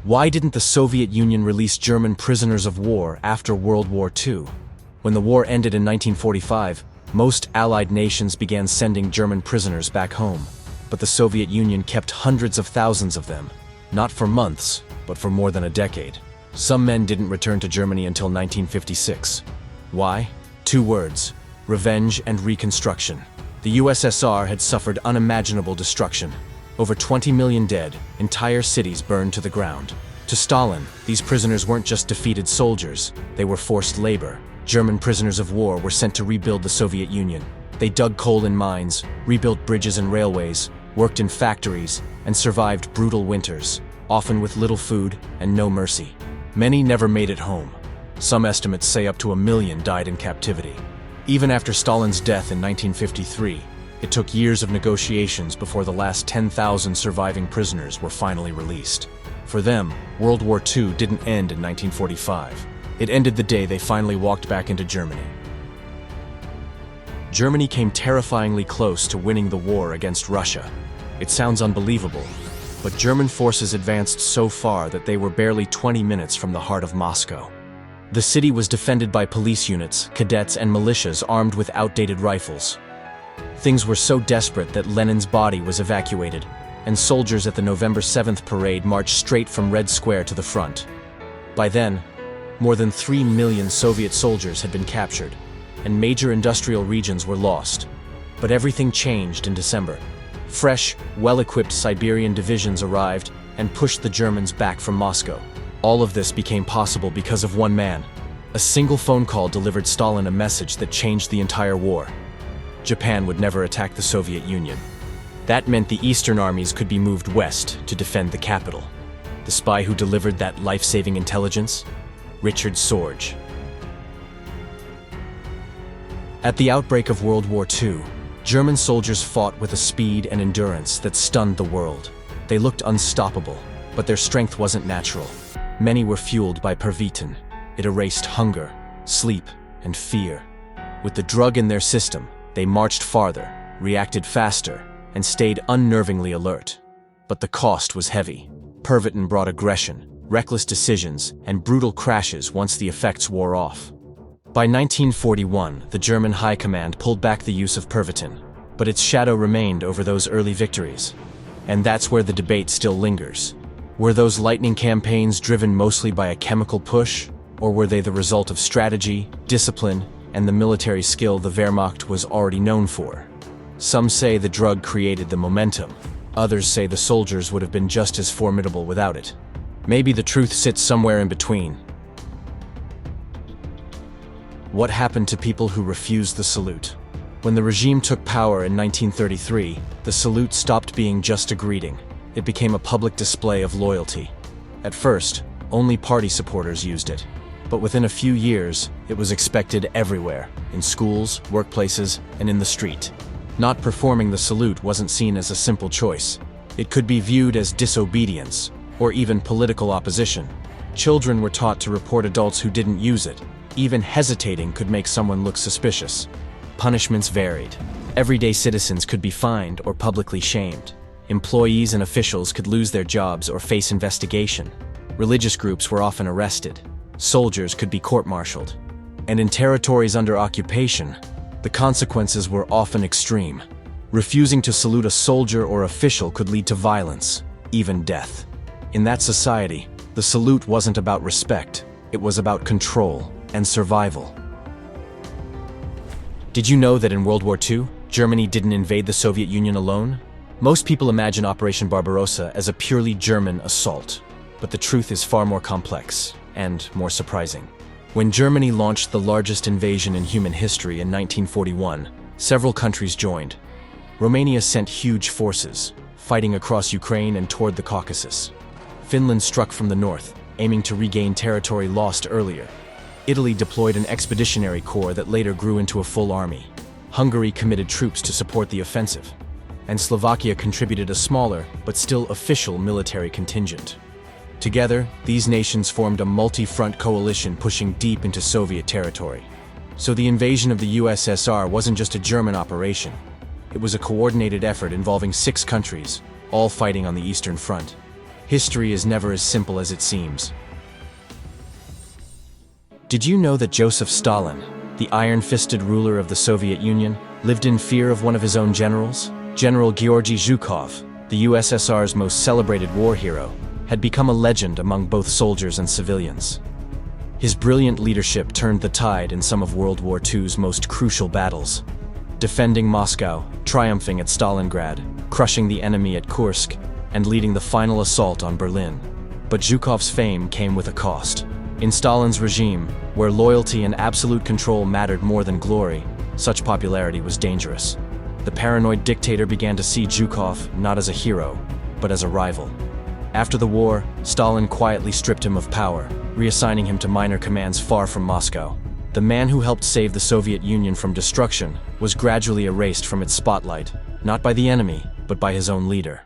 Why didn't the Soviet Union release German prisoners of war after World War II? When the war ended in 1945, most Allied nations began sending German prisoners back home. But the Soviet Union kept hundreds of thousands of them, not for months, but for more than a decade. Some men didn't return to Germany until 1956. Why? Two words: revenge and reconstruction. The USSR had suffered unimaginable destruction. Over 20 million dead, entire cities burned to the ground. To Stalin, these prisoners weren't just defeated soldiers, they were forced labor. German prisoners of war were sent to rebuild the Soviet Union. They dug coal in mines, rebuilt bridges and railways, worked in factories, and survived brutal winters, often with little food and no mercy. Many never made it home. Some estimates say up to 1 million died in captivity. Even after Stalin's death in 1953, it took years of negotiations before the last 10,000 surviving prisoners were finally released. For them, World War II didn't end in 1945. It ended the day they finally walked back into Germany. Germany came terrifyingly close to winning the war against Russia. It sounds unbelievable, but German forces advanced so far that they were barely 20 minutes from the heart of Moscow. The city was defended by police units, cadets, and militias armed with outdated rifles. Things were so desperate that Lenin's body was evacuated, and soldiers at the November 7th parade marched straight from Red Square to the front. By then, more than 3 million Soviet soldiers had been captured, and major industrial regions were lost. But everything changed in December. Fresh, well-equipped Siberian divisions arrived and pushed the Germans back from Moscow. All of this became possible because of one man. A single phone call delivered Stalin a message that changed the entire war. Japan would never attack the Soviet Union. That meant the Eastern armies could be moved west to defend the capital. The spy who delivered that life-saving intelligence? Richard Sorge. At the outbreak of World War II, German soldiers fought with a speed and endurance that stunned the world. They looked unstoppable, but their strength wasn't natural. Many were fueled by Pervitin. It erased hunger, sleep, and fear. With the drug in their system, they marched farther, reacted faster, and stayed unnervingly alert. But the cost was heavy. Pervitin brought aggression, reckless decisions, and brutal crashes once the effects wore off. By 1941, the German High Command pulled back the use of Pervitin, but its shadow remained over those early victories. And that's where the debate still lingers. Were those lightning campaigns driven mostly by a chemical push, or were they the result of strategy, discipline, and the military skill the Wehrmacht was already known for? Some say the drug created the momentum. Others say the soldiers would have been just as formidable without it. Maybe the truth sits somewhere in between. What happened to people who refused the salute? When the regime took power in 1933, the salute stopped being just a greeting. It became a public display of loyalty. At first, only party supporters used it. But within a few years, it was expected everywhere, in schools, workplaces, and in the street. Not performing the salute wasn't seen as a simple choice. It could be viewed as disobedience, or even political opposition. Children were taught to report adults who didn't use it. Even hesitating could make someone look suspicious. Punishments varied. Everyday citizens could be fined or publicly shamed. Employees and officials could lose their jobs or face investigation. Religious groups were often arrested. Soldiers could be court-martialed. And in territories under occupation, the consequences were often extreme. Refusing to salute a soldier or official could lead to violence, even death. In that society, the salute wasn't about respect, it was about control and survival. Did you know that in World War II, Germany didn't invade the Soviet Union alone? Most people imagine Operation Barbarossa as a purely German assault, but the truth is far more complex and more surprising. When Germany launched the largest invasion in human history in 1941, several countries joined. Romania sent huge forces, fighting across Ukraine and toward the Caucasus. Finland struck from the north, aiming to regain territory lost earlier. Italy deployed an expeditionary corps that later grew into a full army. Hungary committed troops to support the offensive, and Slovakia contributed a smaller, but still official military contingent. Together, these nations formed a multi-front coalition pushing deep into Soviet territory. So the invasion of the USSR wasn't just a German operation. It was a coordinated effort involving 6 countries, all fighting on the Eastern Front. History is never as simple as it seems. Did you know that Joseph Stalin, the iron-fisted ruler of the Soviet Union, lived in fear of one of his own generals? General Georgy Zhukov, the USSR's most celebrated war hero, had become a legend among both soldiers and civilians. His brilliant leadership turned the tide in some of World War II's most crucial battles, defending Moscow, triumphing at Stalingrad, crushing the enemy at Kursk, and leading the final assault on Berlin. But Zhukov's fame came with a cost. In Stalin's regime, where loyalty and absolute control mattered more than glory, such popularity was dangerous. The paranoid dictator began to see Zhukov not as a hero, but as a rival. After the war, Stalin quietly stripped him of power, reassigning him to minor commands far from Moscow. The man who helped save the Soviet Union from destruction was gradually erased from its spotlight, not by the enemy, but by his own leader.